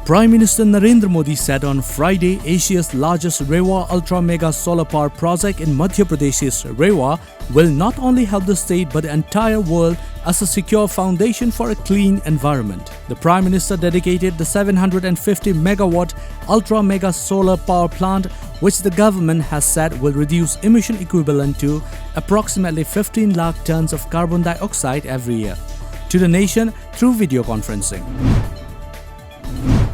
Prime Minister Narendra Modi said on Friday Asia's largest Rewa Ultra Mega Solar Power project in Madhya Pradesh's Rewa will not only help the state but the entire world as a secure foundation for a clean environment. The Prime Minister dedicated the 750 megawatt Ultra Mega Solar Power plant, which the government has said will reduce emission equivalent to approximately 15 lakh tons of carbon dioxide every year, to the nation through video conferencing.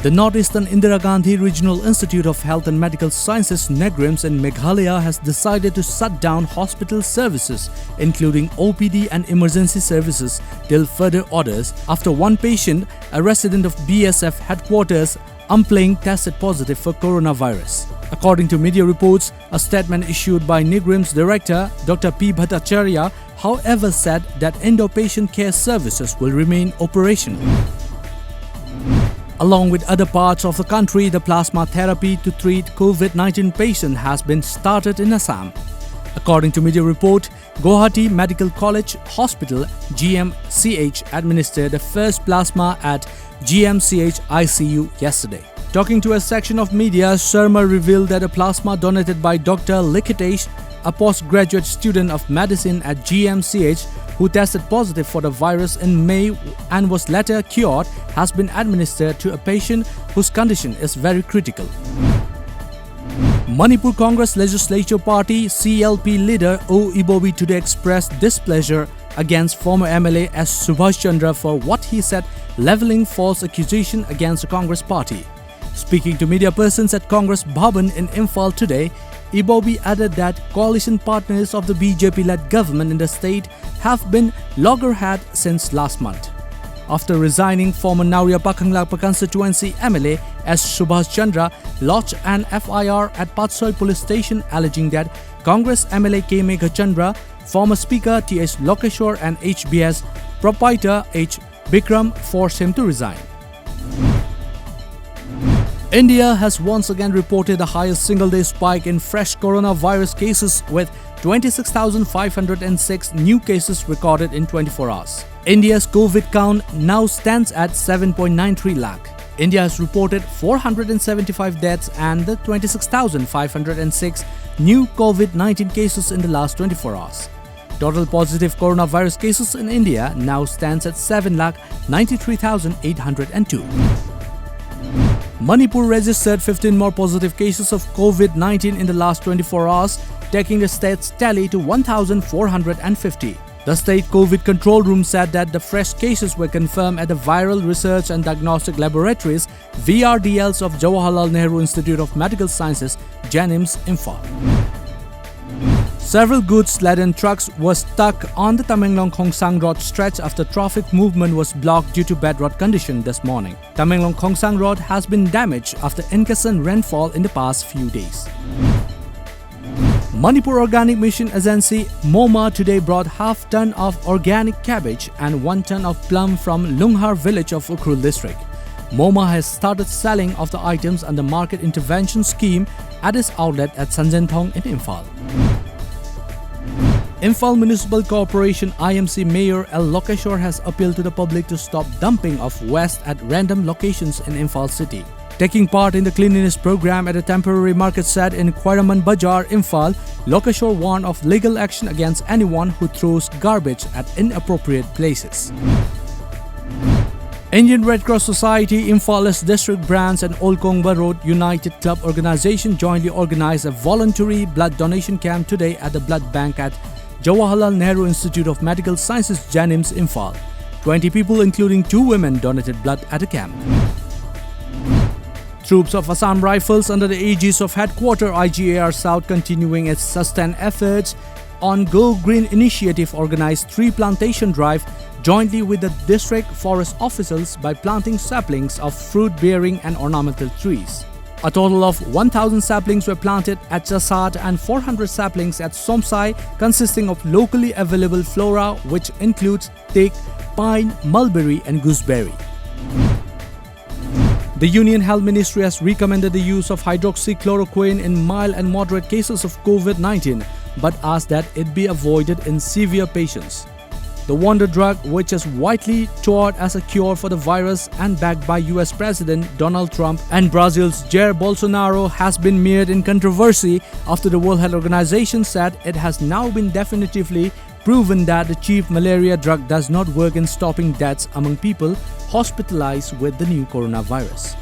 The Northeastern Indira Gandhi Regional Institute of Health and Medical Sciences (NEGRIMS) in Meghalaya has decided to shut down hospital services, including OPD and emergency services, till further orders after one patient, a resident of BSF headquarters, Ampling, tested positive for coronavirus. According to media reports, a statement issued by NEGRIMS Director Dr. P. Bhattacharya, however, said that indoor-patient care services will remain operational. Along with other parts of the country, the plasma therapy to treat COVID-19 patients has been started in Assam. According to media report, Guwahati Medical College Hospital (GMCH) administered the first plasma at GMCH ICU yesterday. Talking to a section of media, Sharma revealed that a plasma donated by Dr. Likitesh, a postgraduate student of medicine at GMCH who tested positive for the virus in May and was later cured, has been administered to a patient whose condition is very critical. Manipur Congress Legislature Party CLP leader O. Ibobi today expressed displeasure against former MLA S. Subhash Chandra for what he said levelling false accusation against the Congress party. Speaking to media persons at Congress Bhavan in Imphal today, Ibobi added that coalition partners of the BJP-led government in the state have been loggerhead since last month. After resigning, former Nauria Pakhanglapa constituency MLA S. Subhash Chandra lodged an FIR at Patsoi police station alleging that Congress MLA K. Megha Chandra, former Speaker T.S. Lokeshwar and HBS proprietor H. Bikram forced him to resign. India has once again reported the highest single-day spike in fresh coronavirus cases with 26,506 new cases recorded in 24 hours. India's COVID count now stands at 7.93 lakh. India has reported 475 deaths and 26,506 new COVID-19 cases in the last 24 hours. Total positive coronavirus cases in India now stands at 7,93,802. Manipur registered 15 more positive cases of COVID-19 in the last 24 hours, taking the state's tally to 1,450. The State COVID Control Room said that the fresh cases were confirmed at the Viral Research and Diagnostic Laboratories (VRDLs) of Jawaharlal Nehru Institute of Medical Sciences, JNIMS, Imphal. Several goods-laden trucks were stuck on the Tamenglong-Khongsang Road stretch after traffic movement was blocked due to bad road condition this morning. Tamenglong-Khongsang Road has been damaged after incessant rainfall in the past few days. Manipur Organic Mission Agency MOMA today brought half ton of organic cabbage and 1 ton of plum from Lunghar village of Ukhrul district. MOMA has started selling of the items under market intervention scheme at its outlet at Sanjanthong in Imphal. Imphal Municipal Corporation IMC Mayor L. Lokeshwar has appealed to the public to stop dumping of waste at random locations in Imphal city. Taking part in the cleanliness program at a temporary market set in Kwairaman Bazaar, Imphal, Lokeshwar warned of legal action against anyone who throws garbage at inappropriate places. Indian Red Cross Society, Imphal District Branch and Old Kongba Road United Club Organization jointly organized a voluntary blood donation camp today at the blood bank at Jawaharlal Nehru Institute of Medical Sciences, JNIMS, Imphal. 20 people, including 2 women, donated blood at the camp. Troops of Assam Rifles under the aegis of Headquarter IGAR South continuing its sustained efforts on Go Green initiative organized tree plantation drive jointly with the district forest officials by planting saplings of fruit-bearing and ornamental trees. A total of 1,000 saplings were planted at Chasat and 400 saplings at Somsai, consisting of locally available flora which includes teak, pine, mulberry and gooseberry. The Union Health Ministry has recommended the use of hydroxychloroquine in mild and moderate cases of COVID-19, but asked that it be avoided in severe patients. The wonder drug, which is widely touted as a cure for the virus and backed by US President Donald Trump and Brazil's Jair Bolsonaro, has been mired in controversy after the World Health Organization said it has now been definitively proven that the cheap malaria drug does not work in stopping deaths among people hospitalized with the new coronavirus.